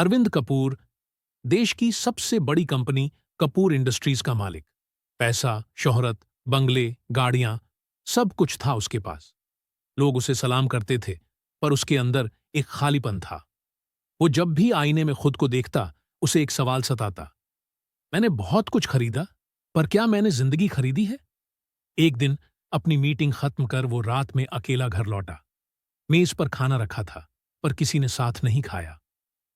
अरविंद कपूर देश की सबसे बड़ी कंपनी कपूर इंडस्ट्रीज का मालिक। पैसा, शोहरत, बंगले, गाड़ियां, सब कुछ था उसके पास। लोग उसे सलाम करते थे, पर उसके अंदर एक खालीपन था। वो जब भी आईने में खुद को देखता, उसे एक सवाल सताता। मैंने बहुत कुछ खरीदा, पर क्या मैंने जिंदगी खरीदी है? एक दिन अपनी मीटिंग खत्म कर वो रात में अकेला घर लौटा। मेज पर खाना रखा था, पर किसी ने साथ नहीं खाया।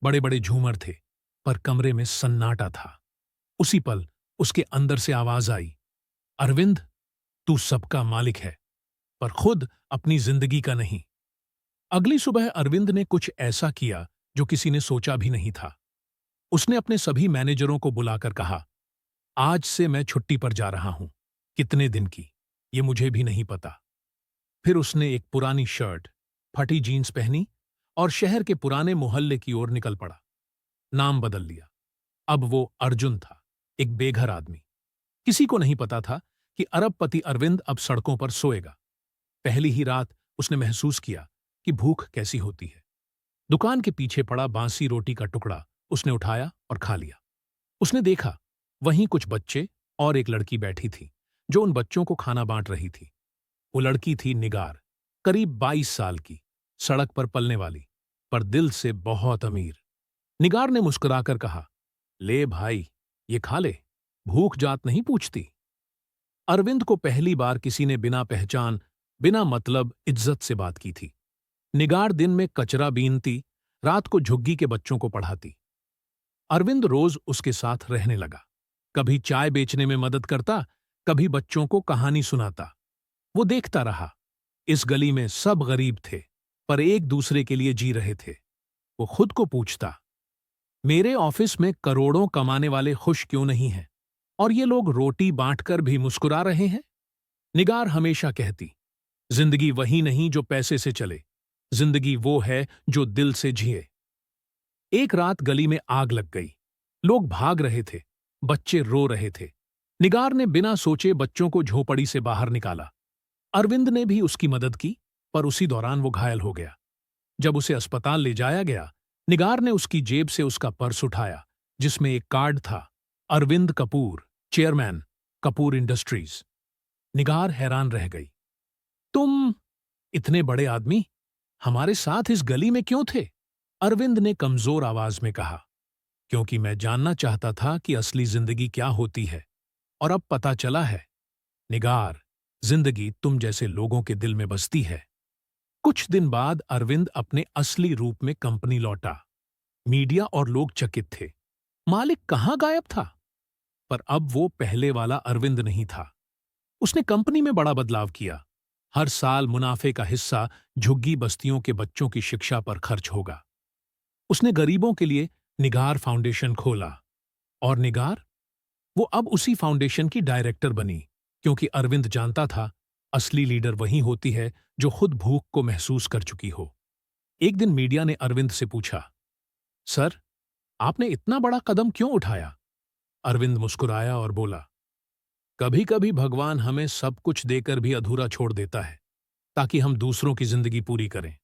बड़े बड़े झूमर थे, पर कमरे में सन्नाटा था। उसी पल उसके अंदर से आवाज आई, अरविंद, तू सबका मालिक है, पर खुद अपनी जिंदगी का नहीं। अगली सुबह अरविंद ने कुछ ऐसा किया जो किसी ने सोचा भी नहीं था। उसने अपने सभी मैनेजरों को बुलाकर कहा, आज से मैं छुट्टी पर जा रहा हूं। कितने दिन की, ये मुझे भी नहीं पता। फिर उसने एक पुरानी शर्ट, फटी जीन्स पहनी और शहर के पुराने मोहल्ले की ओर निकल पड़ा। नाम बदल लिया। अब वो अर्जुन था, एक बेघर आदमी। किसी को नहीं पता था कि अरबपति अरविंद अब सड़कों पर सोएगा। पहली ही रात उसने महसूस किया कि भूख कैसी होती है। दुकान के पीछे पड़ा बासी रोटी का टुकड़ा उसने उठाया और खा लिया। उसने देखा, वहीं कुछ बच्चे और एक लड़की बैठी थी, जो उन बच्चों को खाना बांट रही थी। वो लड़की थी निगार, करीब 22 साल की, सड़क पर पलने वाली, पर दिल से बहुत अमीर। निगार ने मुस्कुराकर कहा, ले भाई, ये खा ले, भूख जात नहीं पूछती। अरविंद को पहली बार किसी ने बिना पहचान, बिना मतलब इज्जत से बात की थी। निगार दिन में कचरा बीनती, रात को झुग्गी के बच्चों को पढ़ाती। अरविंद रोज उसके साथ रहने लगा। कभी चाय बेचने में मदद करता, कभी बच्चों को कहानी सुनाता। वो देखता रहा, इस गली में सब गरीब थे, पर एक दूसरे के लिए जी रहे थे। वो खुद को पूछता, मेरे ऑफिस में करोड़ों कमाने वाले खुश क्यों नहीं हैं, और ये लोग रोटी बांटकर भी मुस्कुरा रहे हैं? निगार हमेशा कहती, जिंदगी वही नहीं जो पैसे से चले, जिंदगी वो है जो दिल से जिए। एक रात गली में आग लग गई। लोग भाग रहे थे, बच्चे रो रहे थे। निगार ने बिना सोचे बच्चों को झोपड़ी से बाहर निकाला। अरविंद ने भी उसकी मदद की, पर उसी दौरान वो घायल हो गया। जब उसे अस्पताल ले जाया गया, निगार ने उसकी जेब से उसका पर्स उठाया, जिसमें एक कार्ड था, अरविंद कपूर, चेयरमैन, कपूर इंडस्ट्रीज। निगार हैरान रह गई। तुम, इतने बड़े आदमी, हमारे साथ इस गली में क्यों थे? अरविंद ने कमजोर आवाज में कहा, क्योंकि मैं जानना चाहता था कि असली जिंदगी क्या होती है, और अब पता चला है। निगार, जिंदगी तुम जैसे लोगों के दिल में बसती है। कुछ दिन बाद अरविंद अपने असली रूप में कंपनी लौटा। मीडिया और लोग चकित थे, मालिक कहां गायब था? पर अब वो पहले वाला अरविंद नहीं था। उसने कंपनी में बड़ा बदलाव किया। हर साल मुनाफे का हिस्सा झुग्गी बस्तियों के बच्चों की शिक्षा पर खर्च होगा। उसने गरीबों के लिए निगार फाउंडेशन खोला। और निगार, वो अब उसी फाउंडेशन की डायरेक्टर बनी, क्योंकि अरविंद जानता था, असली लीडर वही होती है जो खुद भूख को महसूस कर चुकी हो। एक दिन मीडिया ने अरविंद से पूछा, सर, आपने इतना बड़ा कदम क्यों उठाया? अरविंद मुस्कुराया और बोला, कभी कभी भगवान हमें सब कुछ देकर भी अधूरा छोड़ देता है, ताकि हम दूसरों की जिंदगी पूरी करें।